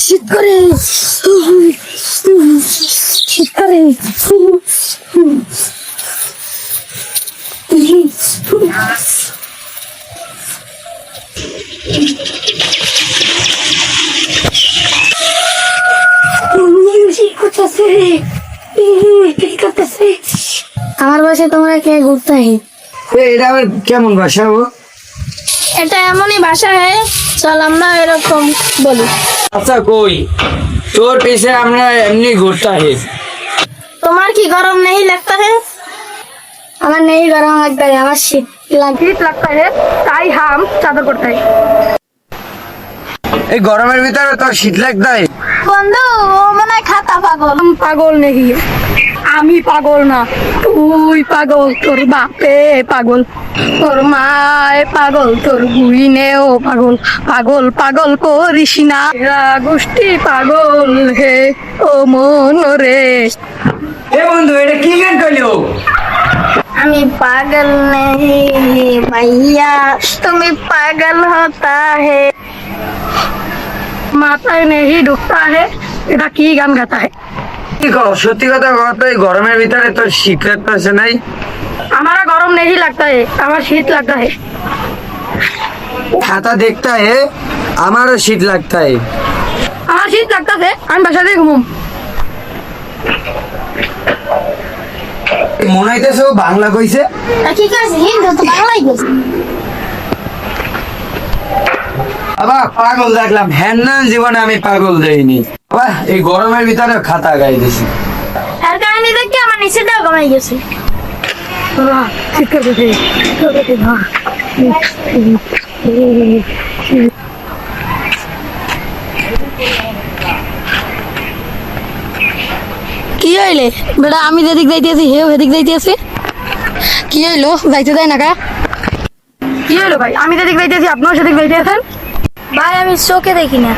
শীত করে শীত করে আমার বাসায় তোমরা কে ঘুরতে আহি? এটা আবার কেমন ভাষা গো? এটা এমনই ভাষা হ্যাঁ, চল আমরা এরকম বলি। আচ্ছা কই তোর পেছে আমরা এমনি ঘুরতে আহি। তোমার কি গরম नहीं लगता है? আমার नहीं गरम लगता है, আমার শীত लगता है, তাই हम চাদর করতে হয়। এই গরমের ভিতরে তোর শীত লাগতাই? বন্ধু ও মনে হয় খাতা পাগল। পাগল নেই, আমি পাগল না, তুই পাগল, তোর বাপে পাগল, তোর মায় পাগল, তোর বুইনেও পাগল। পাগল পাগল করিস না, এরা গোষ্ঠী পাগল হে ও মন রে। এ বন্ধু এটা কি গান কইলো? আমি পাগল नहीं भैया, তুমি পাগল होता है, মাথায় नहीं ढुकता है, এটা কি গান গাতা है? কি কও সত্যি কথা কও তো, এই গরমের ভিতরে তোর শীত লাগতেছে নাই? हमारा गरम नहीं लगता है, আমার শীত लगता है। छाता देखता है हमारा शीत लगता है। আমার শীত লাগতাছে, আমি বাসাতে ঘুম। মনে হইতেছে ও বাংলা কইছে। কি কইছিস? হিন্দু তো বাংলাই কইছিস। বাবা পাগল দেখলাম, হ্যান না জীবনে আমি পাগল দেইনি বাবা। এই গরমের ভিতরে খাতা গাই দিছি। আর কাহিনী দেখে আমার নিচেটাও কমাই গেছে। বাবা ঠিক করে দে, করে দে না। কি হইলে বেটা? আমি যেদিক যাইতেছি হেও সেদিক যাইতেছি। কি হইলো? যাইতে দেয় না কা? কি হইলো ভাই? আমি যেদিক যাইতেছি আপনিও সেদিক যাইতেছেন। ভাই আমি চোখে দেখি না।